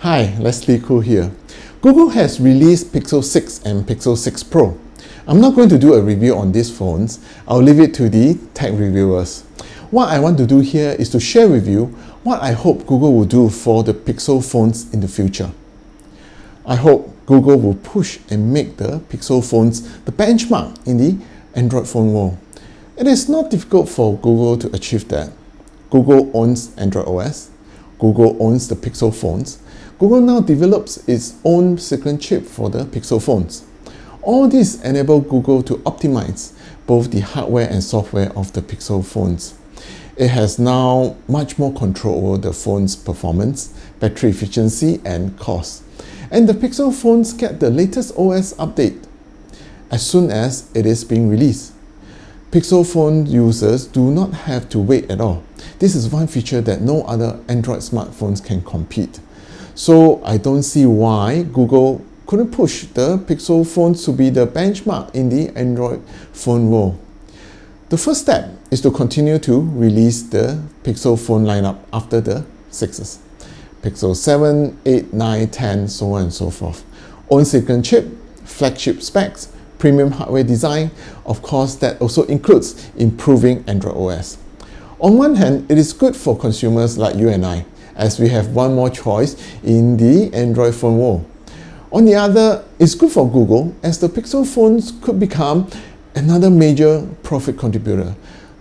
Hi, Leslie Khoo here. Google has released Pixel 6 and Pixel 6 Pro. I'm not going to do a review on these phones. I'll leave it to the tech reviewers. What I want to do here is to share with you what I hope Google will do for the Pixel phones in the future. I hope Google will push and make the Pixel phones the benchmark in the Android phone world. It is not difficult for Google to achieve that. Google owns Android OS. Google owns the Pixel phones. Google now develops its own silicon chip for the Pixel phones. All these enable Google to optimize both the hardware and software of the Pixel phones. It has now much more control over the phone's performance, battery efficiency, and cost. And the Pixel phones get the latest OS update as soon as it is being released. Pixel phone users do not have to wait at all. This is one feature that no other Android smartphones can compete. So I don't see why Google couldn't push the Pixel phones to be the benchmark in the Android phone world. The first step is to continue to release the Pixel phone lineup after the 6s. Pixel 7, 8, 9, 10, so on and so forth. Own silicon chip, flagship specs, premium hardware design. Of course, that also includes improving Android OS. On one hand, it is good for consumers like you and I, as we have one more choice in the Android phone world. On the other, it's good for Google, as the Pixel phones could become another major profit contributor.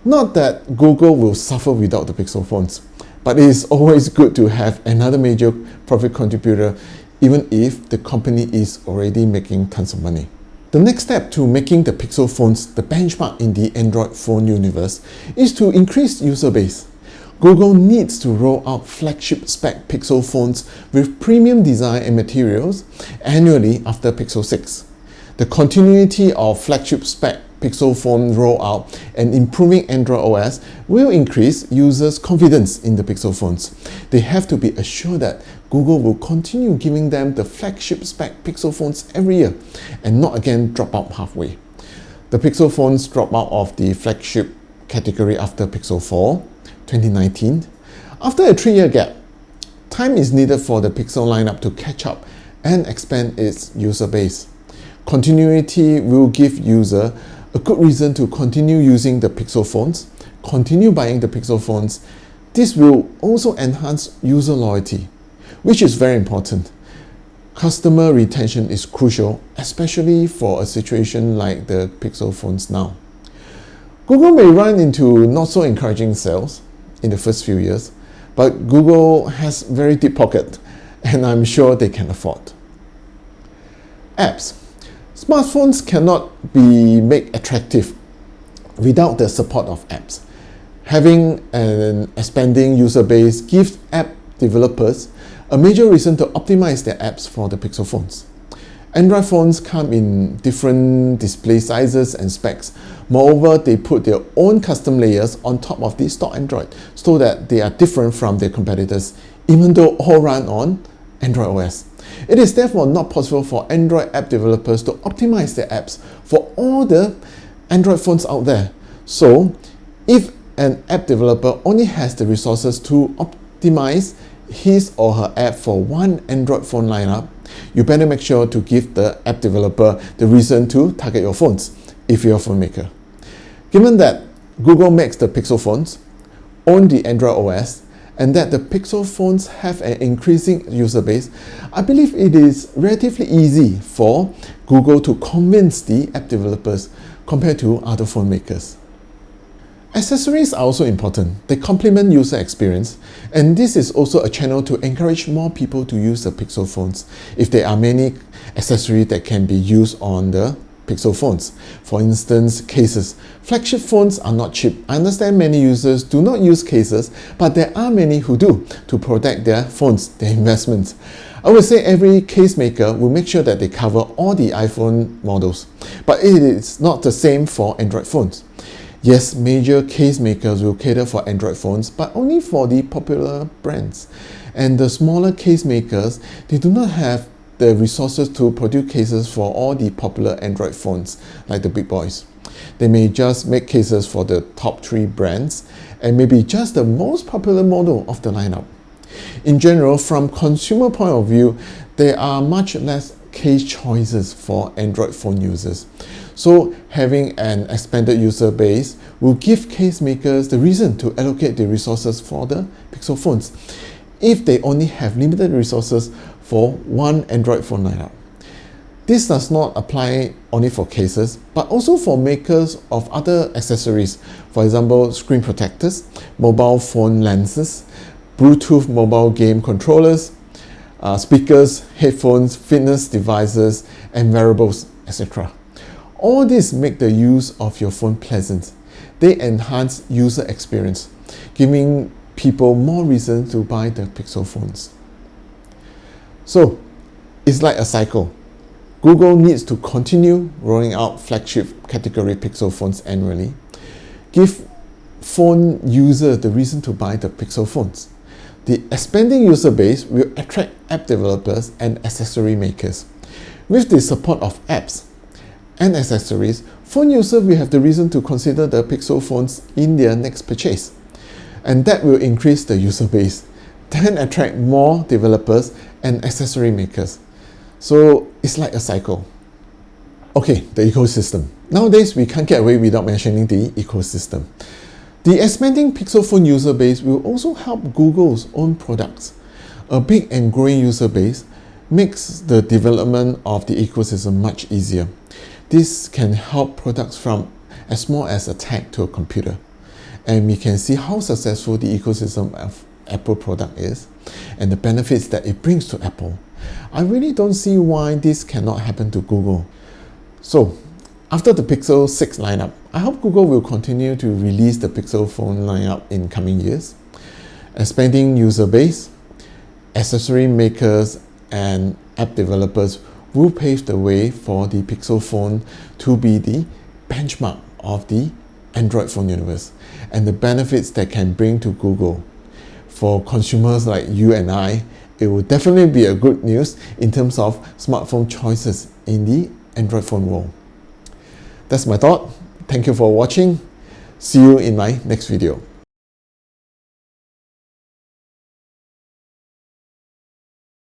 Not that Google will suffer without the Pixel phones, but it is always good to have another major profit contributor, even if the company is already making tons of money. The next step to making the Pixel phones the benchmark in the Android phone universe is to increase user base. Google needs to roll out flagship spec Pixel phones with premium design and materials annually after Pixel 6. The continuity of flagship spec Pixel phone rollout and improving Android OS will increase users' confidence in the Pixel phones. They have to be assured that Google will continue giving them the flagship spec Pixel phones every year and not again drop out halfway. The Pixel phones drop out of the flagship category after Pixel 4, 2019. After a 3-year gap, time is needed for the Pixel lineup to catch up and expand its user base. Continuity will give user a good reason to continue using the Pixel phones, continue buying the Pixel phones. This will also enhance user loyalty, which is very important. Customer retention is crucial, especially for a situation like the Pixel phones now. Google may run into not so encouraging sales in the first few years, but Google has very deep pocket, and I'm sure they can afford. Apps. Smartphones cannot be made attractive without the support of apps. Having an expanding user base gives app developers a major reason to optimize their apps for the Pixel phones. Android phones come in different display sizes and specs. Moreover, they put their own custom layers on top of the stock Android so that they are different from their competitors, even though all run on Android OS. It is therefore not possible for Android app developers to optimize their apps for all the Android phones out there. So, if an app developer only has the resources to optimize his or her app for one Android phone lineup, you better make sure to give the app developer the reason to target your phones if you're a phone maker. Given that Google makes the Pixel phones, own the Android OS, and that the Pixel phones have an increasing user base, I believe it is relatively easy for Google to convince the app developers compared to other phone makers. Accessories are also important. They complement user experience, and this is also a channel to encourage more people to use the Pixel phones if there are many accessories that can be used on the Pixel phones. For instance, cases. Flagship phones are not cheap. I understand many users do not use cases, but there are many who do to protect their phones, their investments. I would say every case maker will make sure that they cover all the iPhone models, but it is not the same for Android phones. Yes, major case makers will cater for Android phones, but only for the popular brands. And the smaller case makers, they do not have the resources to produce cases for all the popular Android phones, like the big boys. They may just make cases for the top 3 brands and maybe just the most popular model of the lineup. In general, from consumer point of view, there are much less case choices for Android phone users. So having an expanded user base will give case makers the reason to allocate the resources for the Pixel phones if they only have limited resources for one Android phone lineup. This does not apply only for cases, but also for makers of other accessories, for example, screen protectors, mobile phone lenses, Bluetooth mobile game controllers, speakers, headphones, fitness devices, and wearables, etc. All these make the use of your phone pleasant. They enhance user experience, giving people more reason to buy the Pixel phones. So, it's like a cycle. Google needs to continue rolling out flagship category Pixel phones annually. Give phone users the reason to buy the Pixel phones. The expanding user base will attract app developers and accessory makers. With the support of apps and accessories, phone users will have the reason to consider the Pixel phones in their next purchase. And that will increase the user base, then attract more developers and accessory makers. So it's like a cycle. Okay, the ecosystem. Nowadays, we can't get away without mentioning the ecosystem. The expanding Pixel phone user base will also help Google's own products. A big and growing user base makes the development of the ecosystem much easier. This can help products from as small as a tag to a computer. And we can see how successful the ecosystem of Apple product is and the benefits that it brings to Apple. I really don't see why this cannot happen to Google. So, after the Pixel 6 lineup, I hope Google will continue to release the Pixel phone lineup in coming years. Expanding user base, accessory makers, and app developers will pave the way for the Pixel phone to be the benchmark of the Android phone universe and the benefits that can bring to Google. For consumers like you and I, it will definitely be a good news in terms of smartphone choices in the Android phone world. That's my thought. Thank you for watching. See you in my next video.